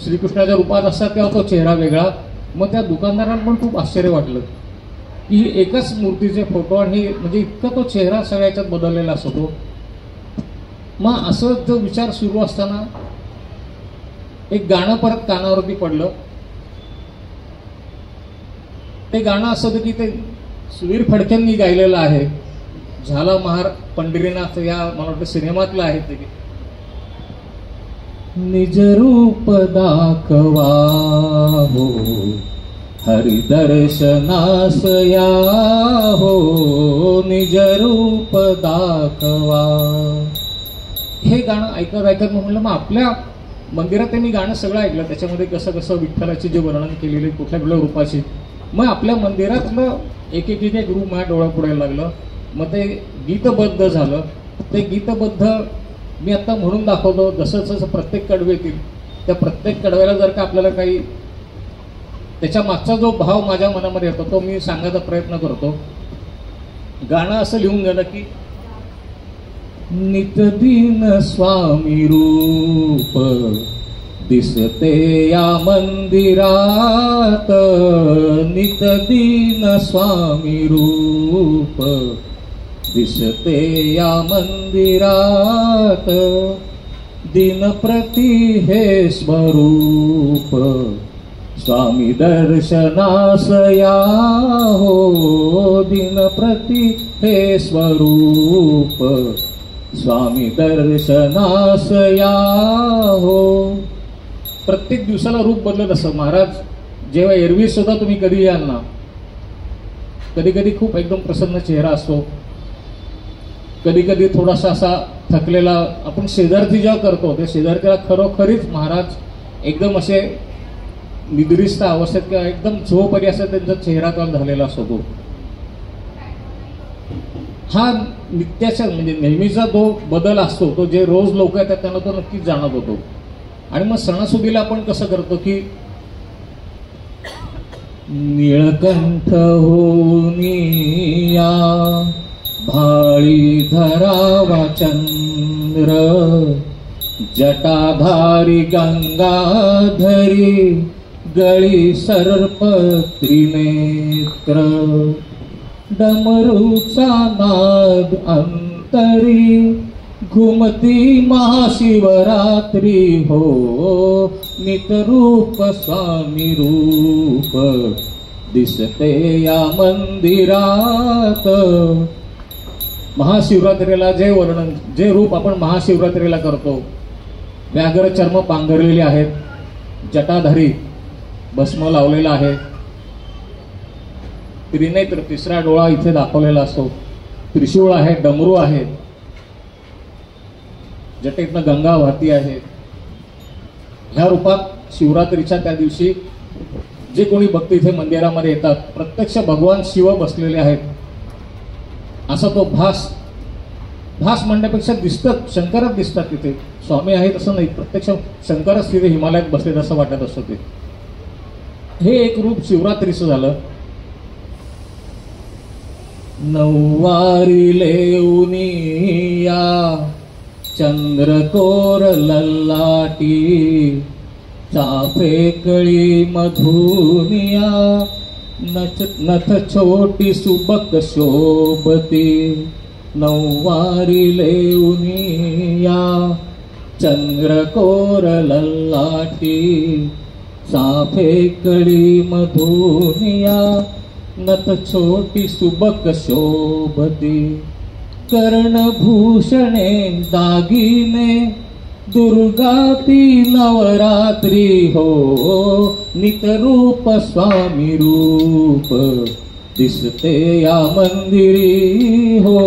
श्रीकृष्णाच्या रूपात असतात तेव्हा तो चेहरा वेगळा. मग त्या दुकानदारांना पण खूप आश्चर्य वाटलं की एकच मूर्तीचे फोटो आणि म्हणजे इतका तो चेहरा सगळ्या याच्यात बदललेला असतो. मग असं जो विचार सुरू असताना एक गाणं परत कानावरती पडलं. ते गाणं असं होतं की ते सुधीर फडक्यांनी गायलेलं आहे, झाला महार पंढरीनाथ या मला वाटतं सिनेमातलं आहे ते. निज रूप दाखवा हो हरि दर्शनास या हो, निज रूप दाखवा. हे गाणं ऐकत ऐकत म्हणलं मग आपल्या मंदिरात त्यांनी गाणं सगळं ऐकलं, त्याच्यामध्ये कसं कसं विठ्ठलाची जे वर्णन केलेले कुठल्या कुठल्या रूपाची. मग आपल्या मंदिरातलं एक एक एक रूप माझ्या डोळ्यापुढे लागलं. मग ते गीतबद्ध झालं. ते गीतबद्ध मी आता म्हणून दाखवतो. जसं जसं प्रत्येक कडवे येतील त्या प्रत्येक कडव्याला जर का आपल्याला काही त्याच्या मागचा जो भाव माझ्या मनामध्ये येतो तो मी सांगायचा प्रयत्न करतो. गाणं असं लिहून गेलं की नितदीन स्वामी रूप दिसते या मंदिरात, नितदीन स्वामी रूप दिसते या मंदिरात, दिनप्रती हे स्वरूप स्वामी दर्शनास या हो, दिनप्रती हे स्वरूप स्वामी दर्शनास या हो. प्रत्येक दिवसाला रूप बदलत असं महाराज. जेव्हा एरवी सुद्धा तुम्ही कधी याल ना, कधी कधी खूप एकदम प्रसन्न चेहरा असतो, कधी कधी थोडासा असा थकलेला. आपण शेजारती जेव्हा करतो त्या शेजारतीला खरोखरीच महाराज एकदम असे निद्रिस्त अवस्थेत किंवा एकदम झोपरी असं त्यांचा चेहरा काल झालेला असतो. हा नित्याचा म्हणजे नेहमीचा तो बदल असतो, तो जे रोज लोक येतात त्यांना तो नक्कीच जाणत होतो. आणि मग सणासुदीला आपण कसं करतो की निळकंठ होनिया भाळी धरावा चंद्र जटाधारी गंगाधरी गळी सर्प त्रिनेत्र डमरूचा नाद अंतरी घुमती महाशिवरात्री हो नितरूप स्वामी रूप दिसते या मंदिरात. महाशिवरात्रीला जे वर्णन जे रूप आपण महाशिवरात्रीला करतो, व्याघ्र चर्म पांघरलेले आहेत, जटाधारी भस्म लावलेला आहे, त्रिनेत्र तिसरा डोळा इथे दाखवलेला असतो, त्रिशूळ आहे, डमरू आहे, जटेतनं गंगा वाहती आहे. ह्या रूपात शिवरात्रीच्या त्या दिवशी जे कोणी भक्त इथे मंदिरामध्ये येतात प्रत्यक्ष भगवान शिव बसलेले आहेत असा तो भास म्हणण्यापेक्षा दिसतात, शंकरच दिसतात तिथे. स्वामी आहेत असं नाही, प्रत्यक्ष शंकरच तिथे हिमालयात बसलेत असं वाटत असतं ते. हे एक रूप शिवरात्रीचं झालं. नऊवारी लेऊनिया चंद्रकोर लल्लाटी चाफे कळी मधुनिया नथ छोटी सुबक शोभती. नऊवारी लेऊनिया चंद्रकोर लल्लाटी चाफे कळी मधुनिया नथ छोटी सुबक शोभती. कर्णभूषणे दागिने दुर्गाती नवरात्री हो नितरूप स्वामी रूप दिसते या मंदिरी हो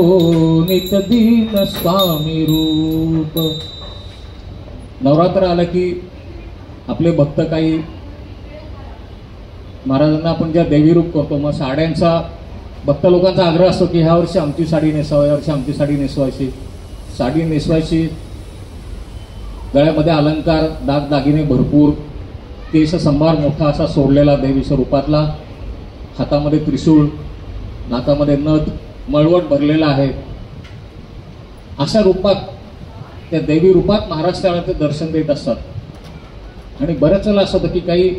नितदीन स्वामी रूप. नवरात्र आलं की आपले भक्त काही महाराजांना आपण ज्या देवी रूप करतो, मग साड्यांचा भक्त लोकांचा आग्रह असतो की ह्या वर्षी आमची साडी नेसवावी, या वर्षी आमची साडी नेसवायची, साडी नेसवायची, गळ्यामध्ये अलंकार दागदागिने भरपूर, केस संभार मोठा असा सोडलेला देवीच्या रूपातला, हातामध्ये त्रिशूळ, नाकामध्ये नथ, मळवट भरलेला आहे. अशा रूपात त्या देवी रूपात महाराज त्यावेळेला ते दर्शन देत असतात. आणि बऱ्याच वेळेला असं होतं की काही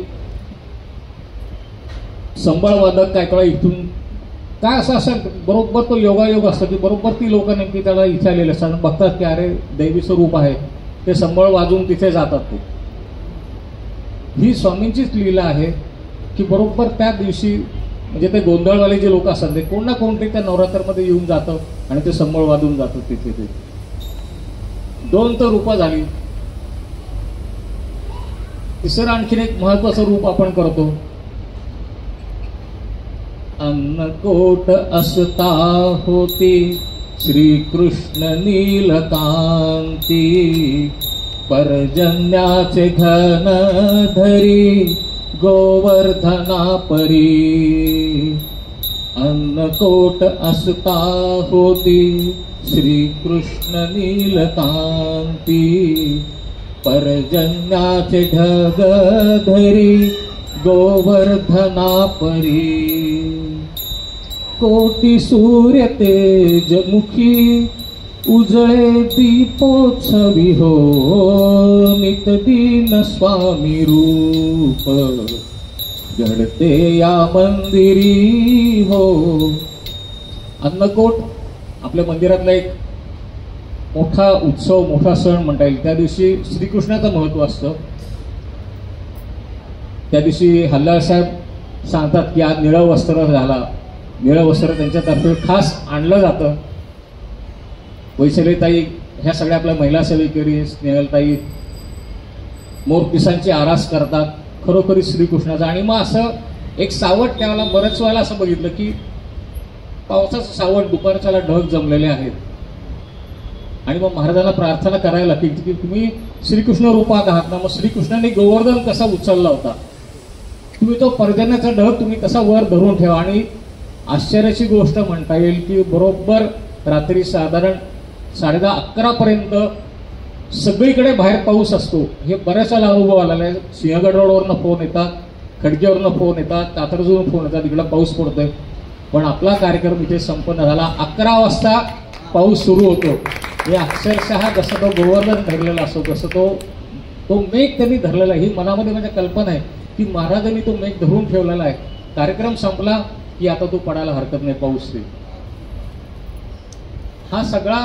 संबळवादक काय कळा इथून काय असं बरोबर तो योगायोग असतो की बरोबर ती लोक नेमकी त्याला इथे आलेले असतात, बघतात की अरे देवीचं रूप आहे, ते संबळ वाजवून तिथे जातात. ते ही स्वामींचीच लीला आहे की बरोबर त्या दिवशी म्हणजे ते गोंधळवाले जे लोक असतात ते कोण ना कोणतरी त्या नवरात्रमध्ये येऊन जातं आणि ते संबळ वाजवून जातं तिथे. ते दोन तर रूपं झाली. तिसरं आणखीन एक महत्वाचं रूप आपण करतो. अन्नकोट असता होती श्रीकृष्ण नीलकांती पर्जन्याचे घन धरी गोवर्धना परी. अन्नकोट असता होती श्रीकृष्ण नीलकांती पर्जन्याचे ढग धरी गोवर्धना परी. कोटी सूर्य तेजमुखी उजळे दीपोत्सवी हो नितदीन स्वामी रूप घडते या मंदिरी हो. अन्नकोट आपल्या मंदिरातला एक मोठा उत्सव, मोठा सण म्हणता येईल. त्या दिवशी श्रीकृष्णाचं महत्व असतं. त्या दिवशी हल्लाळ साहेब सांगतात की आज निळं वस्त्र झाला, निळं वस्त्र त्यांच्यातर्फे खास आणलं जातं. वैशालीताई ह्या सगळ्या आपल्या महिला सेविकरी, स्नेहलताई मोरपिसांची आरास करतात खरोखरी श्रीकृष्णाचा. आणि मग असं एक सावट त्यावेळेला बऱ्याच वेळेला असं बघितलं की पावसाचं सावट, दुपारच्याला ढग जमलेले आहेत आणि मग महाराजांना प्रार्थना करायला लागली की तुम्ही श्रीकृष्ण रूपात आहात ना, मग श्रीकृष्णाने गोवर्धन कसा उचलला होता तुम्ही तो पर्जन्याचा ढग तुम्ही कसा वर धरून ठेवा. आणि आश्चर्याची गोष्ट म्हणता येईल की बरोबर रात्री साधारण 10:30-11 पर्यंत सगळीकडे बाहेर पाऊस असतो. हे बऱ्याच वेळा अनुभव आलेला आहे. सिंहगड रोडवरनं फोन येतात, खडकीवरनं फोन येतात, कात्रजवरून फोन येतात, इकडं पाऊस पडतोय. पण आपला कार्यक्रम इथे संपन्न झाला. 11 वाजता पाऊस सुरू होतो. हे अक्षरशः जसं तो गोवर्धन धरलेला असतो तसं तो मेघ त्यांनी धरलेला आहे. ही मनामध्ये माझ्या कल्पना आहे की महाराजांनी तो मेघ धरून ठेवलेला आहे. कार्यक्रम संपला की आता तो पडायला हरकत नाही पाऊस. हा सगळा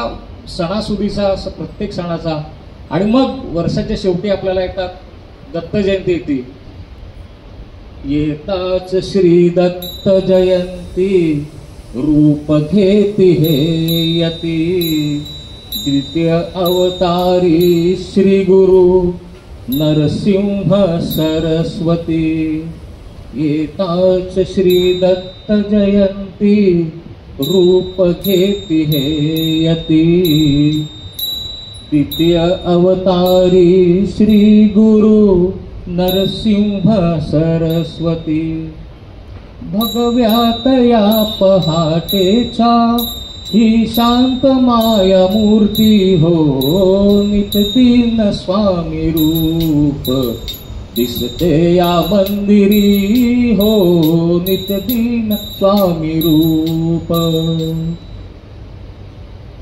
सणासुदीचा प्रत्येक सणाचा. आणि मग वर्षाच्या शेवटी आपल्याला येतात दत्त जयंती येते. येताच श्री दत्त जयंती रूप घेती हे यती द्वितीय अवतारी श्री गुरु नरसिंह सरस्वती. येताच श्री दत्त जयंती रूप घेती हे यती द्वितीय अवतारी श्री गुरु नरसिंह सरस्वती. भगव्यात या पहाटेच्या ही शांत माया मूर्ती हो नित्यदीन स्वामी रूप दिसते या मंदिरी हो नित्यदीन स्वामी रूप.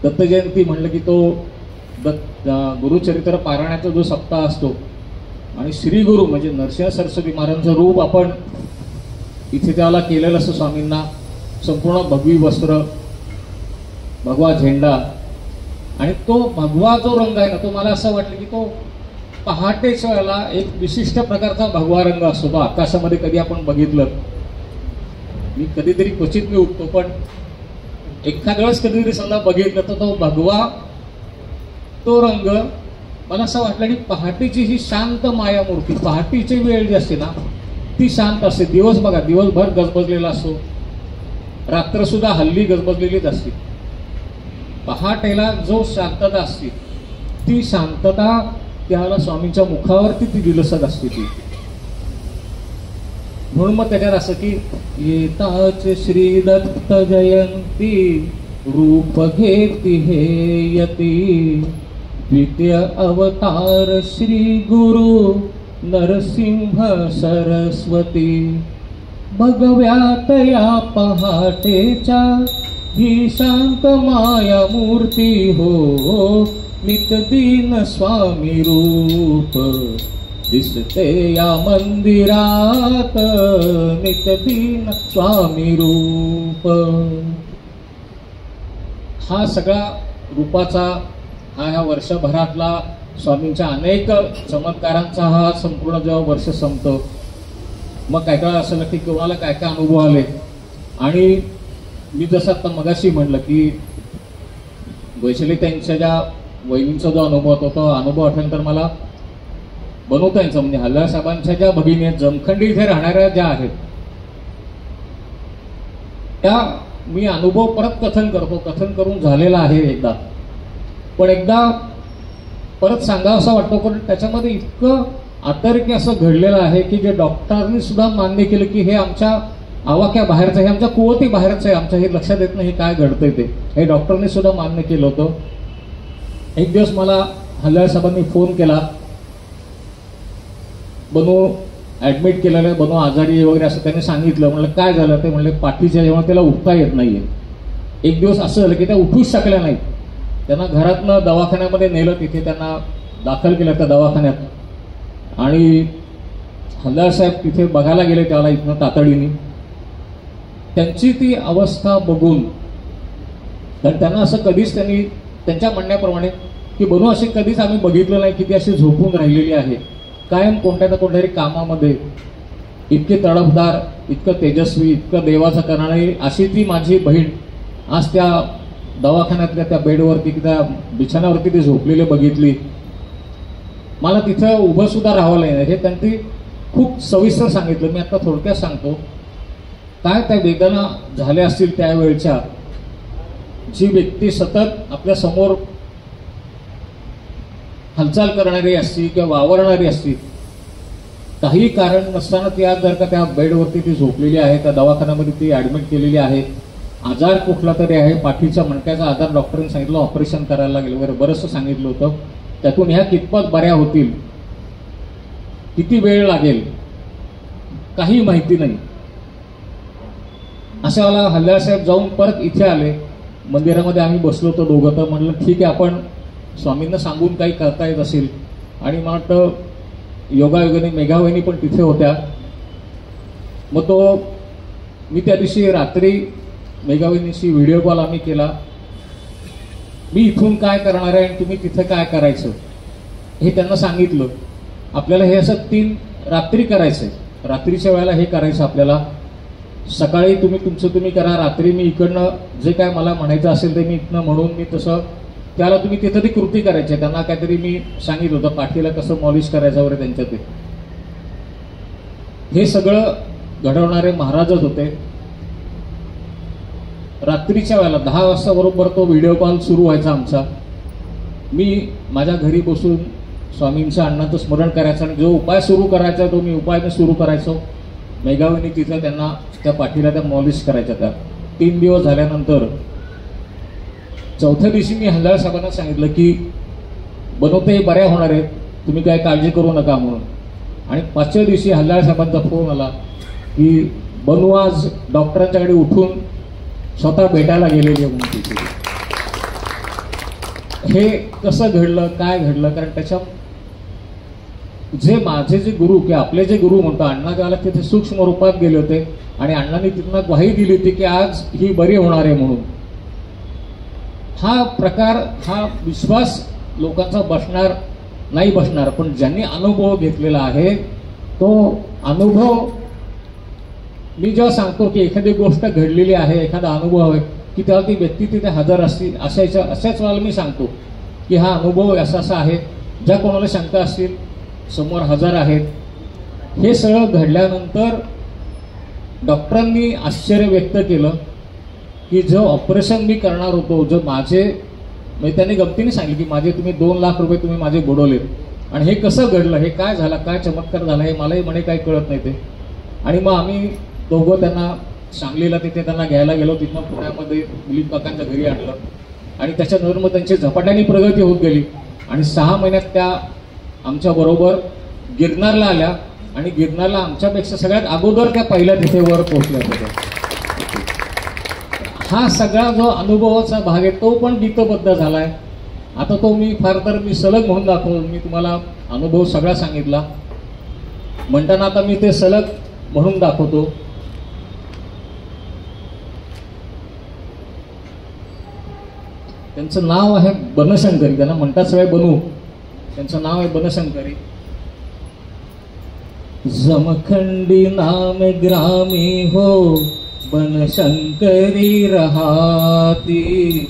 दत्त जयंती म्हणलं की तो गुरुचरित्र पारायणाचा जो सप्ताह असतो आणि श्री गुरु म्हणजे नरसिंह सरस्वती महाराजांचं रूप आपण इथे त्याला केलेलं असतं. स्वामींना संपूर्ण भगवी वस्त्र, भगवा झेंडा आणि तो भगवा जो रंग आहे ना तो मला असं वाटलं की तो पहाटेच्या वेळेला एक विशिष्ट प्रकारचा भगवा रंग असतो. तो आकाशामध्ये कधी आपण बघितलं, मी कधीतरी क्वचित मी उठतो पण एखाद्या वेळेस कधीतरी समजा बघितलं तर तो भगवा तो रंग मला असं वाटलं की पहाटेची ही शांत माया मूर्ती. पहाटेची वेळ जी असते ना ती शांत असते. दिवस बघा दिवसभर गजबजलेला असतो, रात्र सुद्धा हल्ली गजबजलेलीच असते. पहाटेला जो शांतता असते ती शांतता त्याला स्वामींच्या मुखावरती ती दिलसत असते ती. म्हणून मग त्याच्यात असं की येताच श्री दत्त जयंती रूप घेती हे यती द्वितीय अवतार श्री गुरु नरसिंह सरस्वती. भगव्यात या पहाटेच्या ही शांत माया मूर्ती हो नित्यदीन स्वामी रूप दिसते या मंदिरात नित्यदीन स्वामी रूप. हा सगळा रूपाचा ह्या वर्षभरातला स्वामींच्या अनेक चमत्कारांचा हा संपूर्ण जेव्हा वर्ष संपतो मग काय काय असं की कोणाला काय काय अनुभव आले. आणि मी जसं आता मगाशी म्हटलं की वैशाली त्यांच्या ज्या वहिनींचा जो अनुभव होता तो अनुभव आठवल्यानंतर मला बनवतांचा म्हणजे हल्ला साहेबांच्या ज्या भगिनी आहेत जमखंडी इथे राहणाऱ्या ज्या आहेत त्या मी अनुभव परत कथन करतो. कथन करून झालेला आहे एकदा, पण एकदा परत सांगावं असं वाटतं. पण त्याच्यामध्ये इतकं आतर्क्य असं घडलेलं आहे की जे डॉक्टरांनी सुद्धा मान्य केलं की हे आमच्या आवाक्या बाहेरचं, हे आमच्या कुवती बाहेरचं आहे, आमच्या हे लक्षात येत नाही हे काय घडतंय ते. हे डॉक्टरने सुद्धा मान्य केलं होतं. एक दिवस मला हल्ला साहेबांनी फोन केला, बनू ऍडमिट केलेलं आहे, बनू आजारी वगैरे असं त्यांनी सांगितलं. म्हणलं काय झालं ते म्हणले पाठीच्या जेव्हा त्याला उठता येत नाहीये. एक दिवस असं झालं की त्या उठूच शकल्या नाहीत. त्यांना घरातनं दवाखान्यामध्ये नेलं, तिथे त्यांना दाखल केलं त्या दवाखान्यात. आणि हल्ला साहेब तिथे बघायला गेले त्याला इथनं तातडीने. त्यांची ती अवस्था बघून कारण त्यांना असं कधीच त्यांनी त्यांच्या म्हणण्याप्रमाणे की बनू असे कधीच आम्ही बघितलं नाही की ती अशी झोपून राहिलेली आहे. कायम कोणत्या ना कोणत्यातरी कामामध्ये इतके तडफदार, इतकं तेजस्वी, इतकं देवाचं करणारी अशी ती माझी बहीण आज त्या दवाखान्यातल्या त्या बेडवरती त्या बिछाण्यावरती ती झोपलेली बघितली. मला तिथं उभं सुद्धा राहावं नाही. हे त्यांनी खूप सविस्तर सांगितलं. मी आता थोडक्यात सांगतो काय त्या वेदना झाल्या असतील त्यावेळच्या. जी व्यक्ती सतत आपल्या समोर हालचाल करणारी असती किंवा वावरणारी असती काही कारण नसताना ती आज जर का त्या बेडवरती ती झोपलेली आहे, त्या दवाखान्यामध्ये ती ऍडमिट केलेली आहे, आजार कुठला तरी आहे, पाठीच्या मणक्याचा आजार, डॉक्टरांनी सांगितलं ऑपरेशन करायला लागेल वगैरे बरंचसं सांगितलं होतं, त्यातून ह्या कितपत बऱ्या होतील, किती वेळ लागेल, काही माहिती नाही. अशा वेळेला हल्ल्यासाहेब जाऊन परत इथे आले, मंदिरामध्ये आम्ही बसलो होतो दोघं. तर म्हटलं ठीक आहे, आपण स्वामींना सांगून काही करता येत असेल. आणि मला वाटतं योगायोगाने मेघावहिनी पण तिथे होत्या. मग मी त्या दिवशी रात्री मेघावहिनीशी व्हिडिओ कॉल आम्ही केला. मी इथून काय करणार आहे आणि तुम्ही तिथे काय करायचं हे त्यांना सांगितलं. आपल्याला हे असं 3 रात्री करायचंय, रात्रीच्या वेळेला हे करायचं आपल्याला. सकाळी तुम्ही करा, रात्री मी इकडनं जे काय मला म्हणायचं असेल ते मी इथनं म्हणून मी तसं त्याला तुम्ही तिथं ती कृती करायची. त्यांना काहीतरी मी सांगितलं होतं, पाठीला कसं मॉलिश करायचं वगैरे त्यांच्या ते. हे सगळं घडवणारे महाराजच होते. रात्रीच्या वेळेला 10 वाजता बरोबर तो व्हिडिओ कॉल सुरू व्हायचा आमचा. मी माझ्या घरी बसून स्वामींचं अण्णांचं स्मरण करायचं आणि जो उपाय सुरू करायचा तो मी उपाय सुरू करायचो. मेघावहिनी तिथं त्यांना त्या पाठीला त्या मॉलिश करायच्या. त्या 3 दिवस झाल्यानंतर 4थ्या दिवशी मी हल्लाळ साहेबांना सांगितलं की बनवते बऱ्या होणार आहेत, तुम्ही काय काळजी करू नका म्हणून. आणि 5व्या दिवशी हल्लाळ साहेबांचा फोन आला की बनू आज डॉक्टरांच्याकडे उठून स्वतः भेटायला गेलेली आहे म्हणून तिथे. हे कसं घडलं, काय घडलं, कारण त्याच्या जे माझे जे गुरु किंवा आपले जे गुरु म्हणतो, अण्णा गावाला तिथे सूक्ष्म रूपात गेले होते आणि अण्णांनी तिथनं ग्वाही दिली होती की आज ही बरी होणार आहे म्हणून. हा प्रकार, हा विश्वास लोकांचा बसणार नाही बसणार, पण ज्यांनी अनुभव घेतलेला आहे तो अनुभव. मी जेव्हा सांगतो की एखादी गोष्ट घडलेली आहे, एखादा अनुभव आहे की तेव्हा ती व्यक्ती तिथे हजर असतील, अशाच वेळेला मी सांगतो की हा अनुभव असा आहे. ज्या कोणाला शंका असतील समोर हजर आहेत. हे सगळं घडल्यानंतर डॉक्टरांनी आश्चर्य व्यक्त केलं की जो ऑपरेशन मी करणार होतो, जो माझे म्हणजे त्यांनी गमतीने सांगितलं की माझे तुम्ही 2 लाख रुपये तुम्ही माझे बुडवलेत आणि हे कसं घडलं, हे काय झालं, काय चमत्कार झाला, हे मलाही म्हणे काही कळत नाही ते. आणि मग आम्ही दोघं त्यांना सांगलीला तिथे त्यांना घ्यायला गेलो. तिथनं पुण्यामध्ये दिलीप काकांच्या घरी आणलं आणि त्याच्यानंतर मग त्यांची झपाट्याने प्रगती होत गेली आणि 6 महिन्यात त्या आमच्या बरोबर गिरनारला आल्या आणि गिरनारला आमच्यापेक्षा सगळ्यात अगोदर त्या पहिल्या तिथे वर पोहोचल्या होत्या. हा सगळा जो अनुभवाचा भाग आहे तो पण गीतबद्ध झालाय. आता तो मी फार तर मी सलग म्हणून दाखवतो. मी तुम्हाला अनुभव सगळा सांगितला म्हणताना आता मी ते सलग म्हणून दाखवतो. त्यांचं नाव आहे बनशंकरी, त्यांना म्हणतात सगळे बनू, त्यांचं नाव आहे बनशंकरी. जमखंडी नाम ग्रामी हो बनशंकरी रहाती,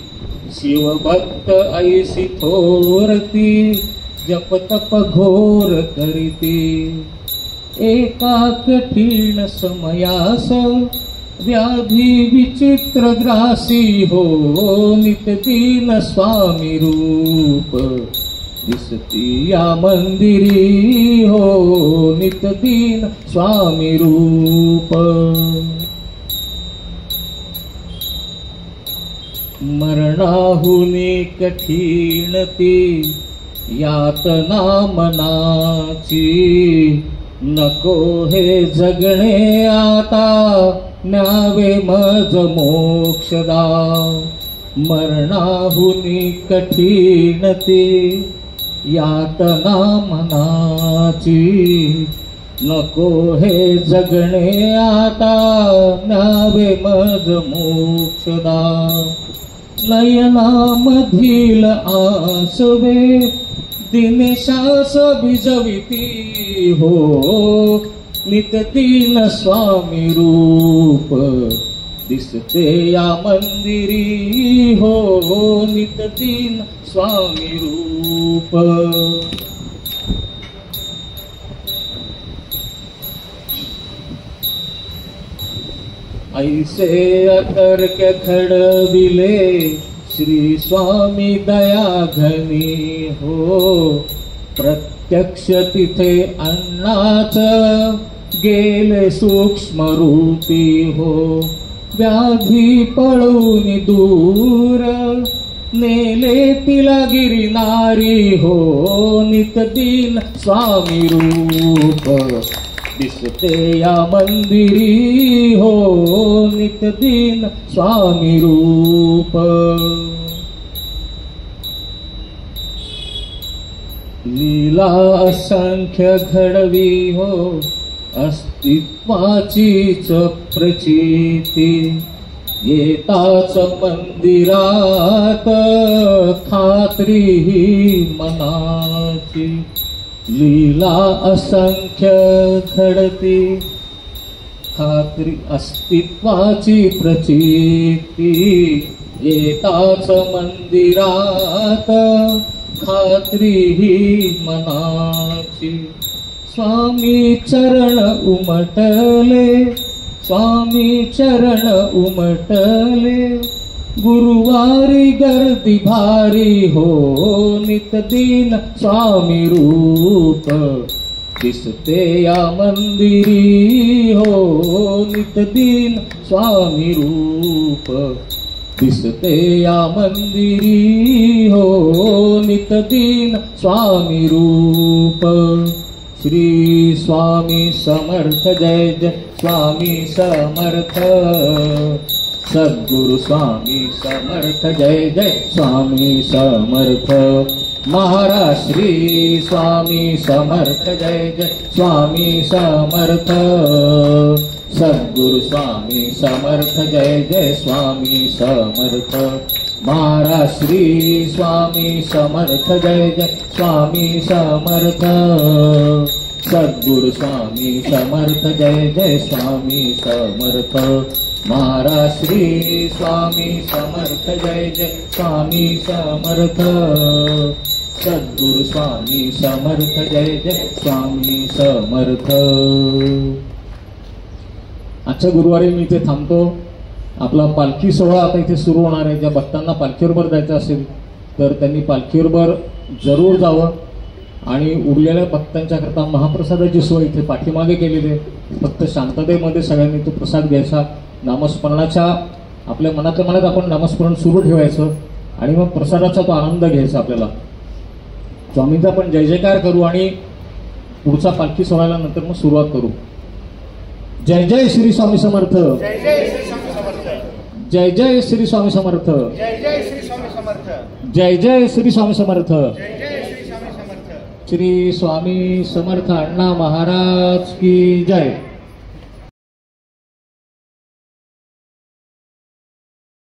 शिवभक्त ऐसी थोरती, जप तप घोर करीती. एका कठीण समयास व्याधी विचित्र ग्रासी हो, नित्यदीन स्वामी रूप दिसती या मंदिरी हो, नित्यदीन स्वामी रूप. मरणाहुनी कठीण ती यातना मनाची, नको हे जगणे आता न्यावे मज मोक्षदा. मरणाहुनी कठीण ती यातना मनाची, नको हे जगणे आता न्यावे मज मोक्षदा. नयनामधील आसवे दिनेशास भिजविती हो, नित्यदीन स्वामी रूप दिसते या मंदिरी हो, नित्यदीन स्वामी रूप. ऐसे अतर्क घडविले श्री स्वामी दया घनी हो, प्रत्येक प्रत्यक्ष तिथे अण्णाच गेले सूक्ष्म रूपी हो, व्याधी पळून दूर नेले तिला गिरिनारी हो, नितदीन स्वामी रूप दिसते या मंदिरी हो, नितदीन स्वामी रूप। लीला असंख्य घडवी हो, अस्तित्वाचीच प्रचिती, येताच मंदिरात खात्री ही मनाची। लीला असंख्य घडती, खात्री अस्तित्वाची प्रचिती, येताच मंदिरात खात्री ही मनाची। स्वामी चरण उमटले, स्वामी चरण उमटले, गुरुवारी गर्दी भारी हो, नितदीन स्वामी रूप दिसते या मंदिरी हो, नितदीन स्वामी रूप दिसते या मंदिरी हो, नितदीन स्वामी रूप। श्री स्वामी समर्थ जय जय स्वामी समर्थ, सद्गुरु स्वामी समर्थ जय जय स्वामी समर्थ। महाराज श्री स्वामी समर्थ जय जय स्वामी समर्थ, सद्गुरु स्वामी समर्थ जय जय स्वामी समर्थ। महाराज श्री स्वामी समर्थ जय जय स्वामी समर्थ, सद्गुरु स्वामी समर्थ जय जय स्वामी समर्थ। महाराज श्री स्वामी समर्थ जय जय स्वामी समर्थ, सद्गुरु स्वामी समर्थ जय जय स्वामी समर्थ। आजच्या गुरुवारी मी इथे थांबतो। आपला पालखी सोहळा आता इथे सुरू होणार आहे। ज्या भक्तांना पालखीवर जायचं असेल तर त्यांनी पालखीवर जरूर जावं आणि उरलेल्या भक्तांच्या करता महाप्रसादाची सोय इथे पाठीमागे केलेली आहे। फक्त शांततेमध्ये सगळ्यांनी तो प्रसाद घ्यायचा। नामस्मरणाच्या आपल्या मनातल्या मनात आपण नामस्मरण सुरू ठेवायचं आणि मग प्रसादाचा तो आनंद घ्यायचा। आपल्याला स्वामींचा पण जय जयकार करू आणि पुढचा पालखी सोहळ्याला नंतर मग सुरुवात करू। जय जय श्री स्वामी समर्थ, जय जय श्री स्वामी समर्थ, जय जय श्री स्वामी समर्थ, जय जय श्री स्वामी समर्थ, जय जय श्री स्वामी समर्थ, जय जय श्री स्वामी समर्थ। श्री स्वामी समर्थ अण्णा महाराज की जय।